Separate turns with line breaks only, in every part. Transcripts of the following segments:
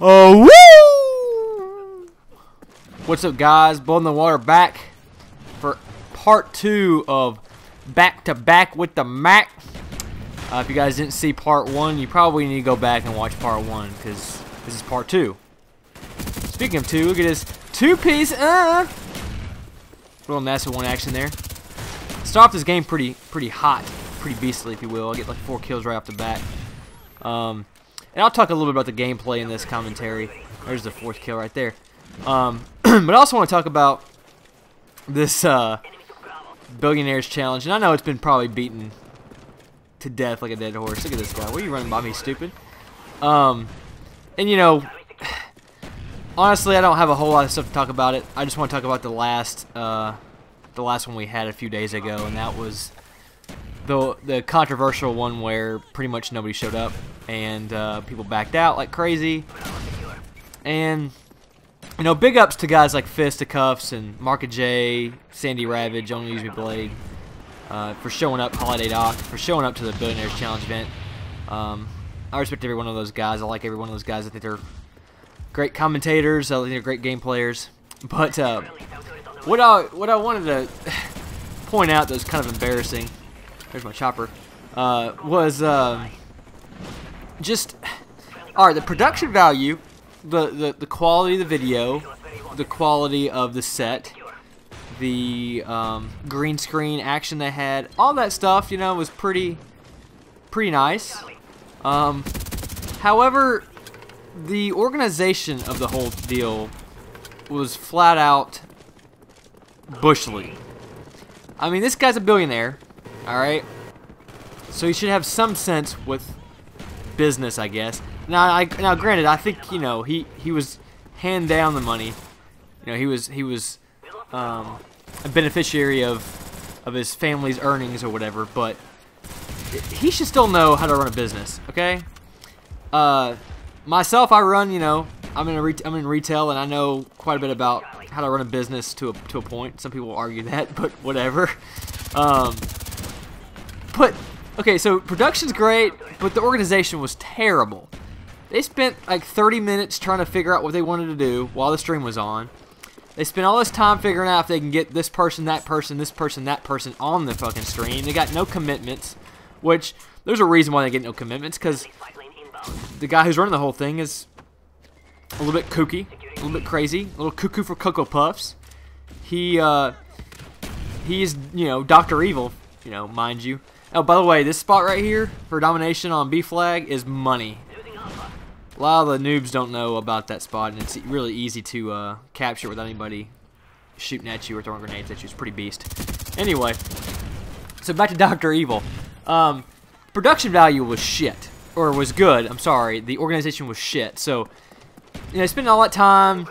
Oh, woo! What's up, guys? Blowing the water back for part 2 of Back to Back with the Mac. If you guys didn't see part 1, you probably need to go back and watch part 1 because this is part 2. Speaking of 2, look at this two-piece. Little NASA 1 action there. Start off this game pretty hot, pretty beastly, if you will. I'll get like 4 kills right off the bat. And I'll talk a little bit about the gameplay in this commentary. There's the 4th kill right there. But I also want to talk about this Billionaire's challenge. And I know it's been probably beaten to death like a dead horse. Look at this guy. What are you running by me, stupid? And you know, honestly, I don't have a whole lot of stuff to talk about it. I just want to talk about the last one we had a few days ago, and that was the controversial one where pretty much nobody showed up and people backed out like crazy. And you know, big ups to guys like Fisticuffs and Marka J, Sandy Ravage, Only Use Me Blade for showing up, Holiday Doc for showing up to the Billionaires Challenge event. I respect every one of those guys. I like every one of those guys. I think they're great commentators. I think they're great game players. But what I wanted to point out that was kind of embarrassing. There's my chopper. Was just alright. The production value, the quality of the video, the quality of the set, the green screen action they had, all that stuff, you know, was pretty nice. However, the organization of the whole deal was flat out bush league. I mean, this guy's a billionaire, alright? So he should have some sense with business, I guess. Now granted, I think, you know, he was hand down the money. You know, he was a beneficiary of his family's earnings or whatever, but he should still know how to run a business, okay? Myself, I run, you know, I'm in retail, and I know quite a bit about how to run a business to a point. Some people argue that, but whatever. But okay, so production's great, but the organization was terrible. They spent like 30 minutes trying to figure out what they wanted to do while the stream was on. They spent all this time figuring out if they can get this person, that person, this person, that person on the fucking stream. They got no commitments, which there's a reason why they get no commitments, because the guy who's running the whole thing is a little bit kooky, a little bit crazy, a little cuckoo for Cocoa Puffs. He is, you know, Dr. Evil, you know, mind you. Oh, by the way, this spot right here for Domination on B flag is money. A lot of the noobs don't know about that spot, and it's really easy to capture without anybody shooting at you or throwing grenades at you. It's pretty beast. Anyway, so back to Dr. Evil. Production value was shit, or was good. I'm sorry, the organization was shit. So, you know, spending all that time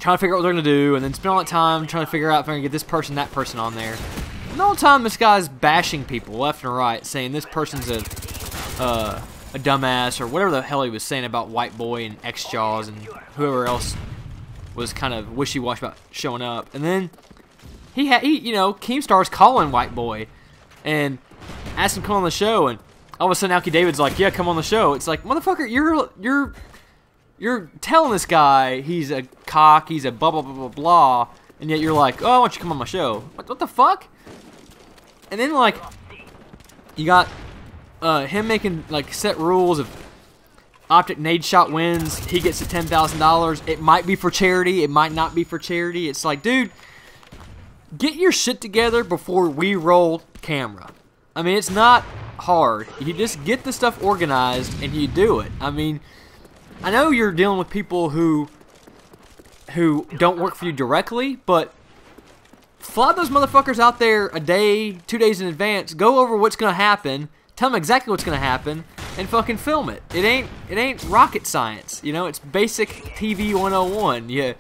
trying to figure out what they're gonna do, and then spend all that time trying to figure out if they're gonna get this person, that person on there. And the whole time, this guy's bashing people left and right, saying this person's a dumbass, or whatever the hell he was saying about White Boy and X-Jaws and whoever else was kind of wishy-washy about showing up. And then he you know, Keemstar's calling White Boy and asked him to come on the show, and all of a sudden Alki David's like, yeah, come on the show. It's like, motherfucker, you're telling this guy he's a cock, he's a blah blah blah blah blah, and yet you're like, oh, I want you to come on my show. What the fuck? And then like, you got him making like set rules of Optic nade shot wins, he gets the $10,000. It might be for charity, it might not be for charity. It's like, dude, get your shit together before we roll camera. I mean, it's not hard. You just get the stuff organized and you do it. I mean, I know you're dealing with people who don't work for you directly, but fly those motherfuckers out there a day, 2 days in advance, go over what's gonna happen, tell them exactly what's gonna happen, and fucking film it. It ain't rocket science, you know. It's basic TV 101. You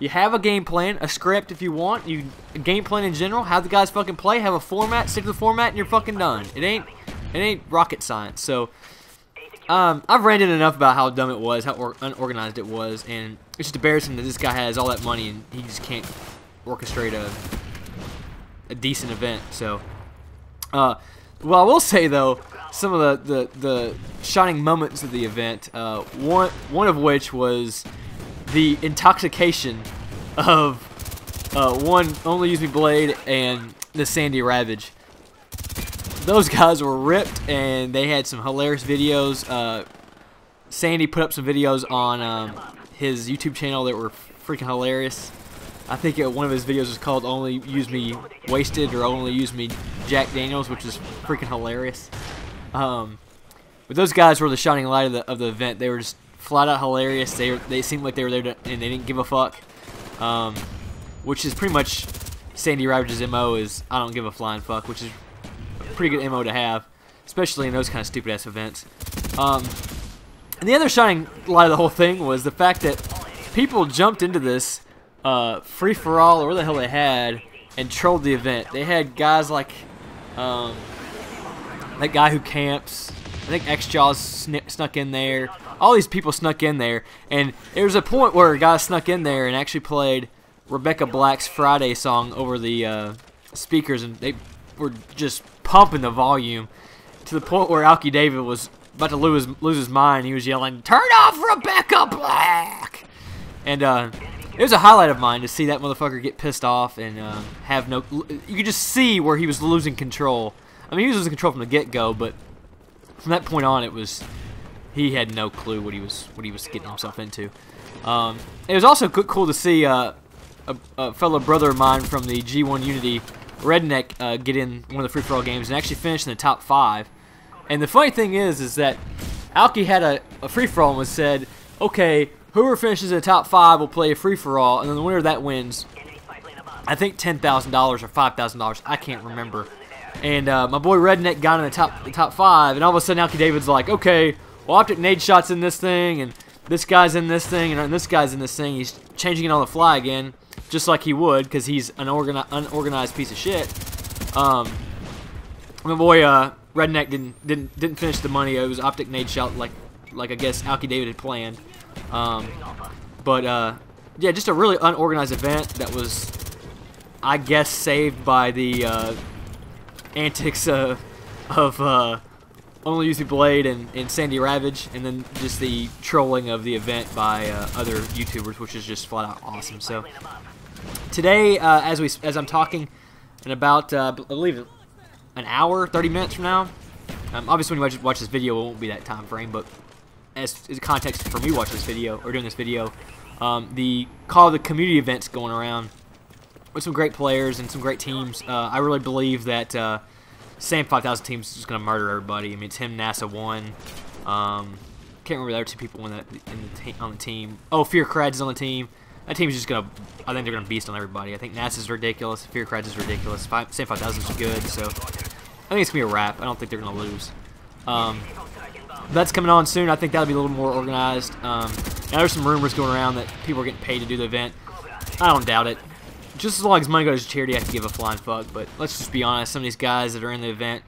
have a game plan, a script if you want, a game plan in general, have the guys fucking play, have a format, stick to the format, and you're fucking done. It ain't rocket science. So I've ranted enough about how dumb it was, how unorganized it was, and it's just embarrassing that this guy has all that money and he just can't orchestrate a decent event. So Well, I will say though, some of the shining moments of the event. One of which was the intoxication of one Only Use Me Blade and the Sandy Ravage. Those guys were ripped, and they had some hilarious videos. Sandy put up some videos on his YouTube channel that were freaking hilarious. I think one of his videos was called Only Use Me Wasted or Only Use Me Jack Daniels, which is freaking hilarious. But those guys were the shining light of the event. They were just flat out hilarious. They seemed like they were there and they didn't give a fuck. Which is pretty much Sandy Ravage's MO, is I don't give a flying fuck, which is a pretty good MO to have, especially in those kind of stupid ass events. And the other shining light of the whole thing was the fact that people jumped into this free-for-all, or whatever the hell they had, and trolled the event. They had guys like that guy who camps. I think X-Jaws snuck in there. All these people snuck in there, and there was a point where a guy snuck in there and actually played Rebecca Black's Friday song over the speakers, and they were just pumping the volume to the point where Alki David was about to lose his mind. He was yelling, "Turn off Rebecca Black!" And it was a highlight of mine to see that motherfucker get pissed off and have no. You could just see where he was losing control. I mean, he was losing control from the get-go, but from that point on, he had no clue what he was getting himself into. It was also cool to see a fellow brother of mine from the G1 Unity, Redneck, get in one of the free-for-all games and actually finish in the top 5. And the funny thing is that Alki had a free-for-all and was said, okay, whoever finishes in the top 5 will play a free-for-all, and then the winner of that wins, I think $10,000 or $5,000. I can't remember. And my boy Redneck got in the top 5, and all of a sudden Alki David's like, okay, well, Optic Nade Shot's in this thing, and this guy's in this thing, and this guy's in this thing. He's changing it on the fly again, just like he would, because he's an unorganized piece of shit. My boy Redneck didn't finish the money. It was Optic Nade Shot, like I guess Alki David had planned. Yeah, just a really unorganized event that was, I guess, saved by the antics of Only Use Me Blade and Sandy Ravage, and then just the trolling of the event by other YouTubers, which is just flat out awesome. So today, as I'm talking, in about I believe an hour, 30 minutes from now. Obviously, when you watch this video, it won't be that time frame, but as context for me watching this video or doing this video, the Call of the Community event's going around with some great players and some great teams. I really believe that Sam 5000 team's just gonna murder everybody. I mean, it's him, NASA 1. Can't remember the other 2 people on the team. Oh, Fear Krads is on the team. That team's just gonna. I think they're gonna beast on everybody. I think NASA's ridiculous. Fear Krads is ridiculous. Sam 5000's good. So I think it's gonna be a wrap. I don't think they're gonna lose. That's coming on soon. I think that'll be a little more organized. Now there's some rumors going around that people are getting paid to do the event. I don't doubt it. Just as long as money goes to charity, I can give a flying fuck. But let's just be honest. Some of these guys that are in the event,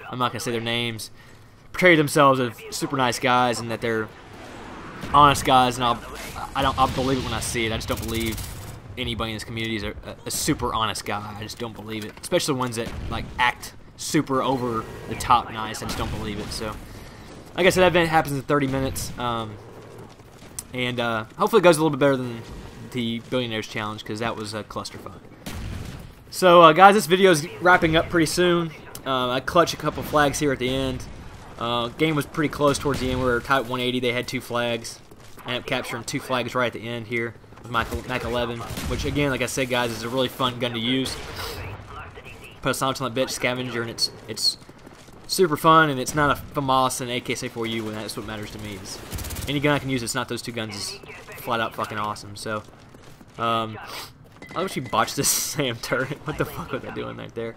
I'm not gonna say their names, portray themselves as super nice guys and that they're honest guys, and I'll believe it when I see it. I just don't believe anybody in this community is a super honest guy. I just don't believe it, especially ones that like act super over the top nice. I just don't believe it. So, like I said, that event happens in 30 minutes, and hopefully it goes a little bit better than the Billionaires Challenge, because that was a clusterfuck. So, guys, this video is wrapping up pretty soon. I clutched a couple flags here at the end. Game was pretty close towards the end. We were tied 180. They had 2 flags. I ended up capturing 2 flags right at the end here with my Mac 11, which, again, like I said, guys, is a really fun gun to use. Put a silence on that bitch, scavenger, and it's super fun, and it's not a FAMAS and AK-74U, and that's what matters to me. Is any gun I can use that's not those 2 guns is flat out fucking awesome. So, I wish you botched this Sam turret. What the fuck was I doing right there?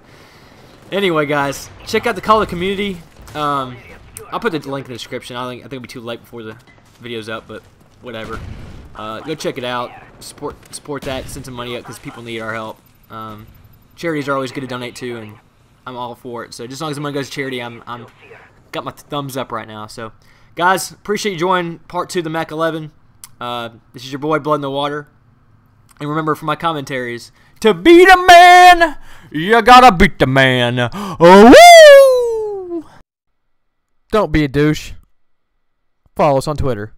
Anyway, guys, check out the Call of the Community. I'll put the link in the description. I think it'll be too late before the video's up, but whatever. Go check it out. Support that. Send some money up because people need our help. Charities are always good to donate to, and I'm all for it. So just as long as the money goes to charity, I'm got my thumbs up right now. So, guys, appreciate you joining part 2 of the Mac 11. This is your boy Blood in the Water. And remember, for my commentaries, to beat a man, you gotta beat the man. Oh, woo!
Don't be a douche. Follow us on Twitter.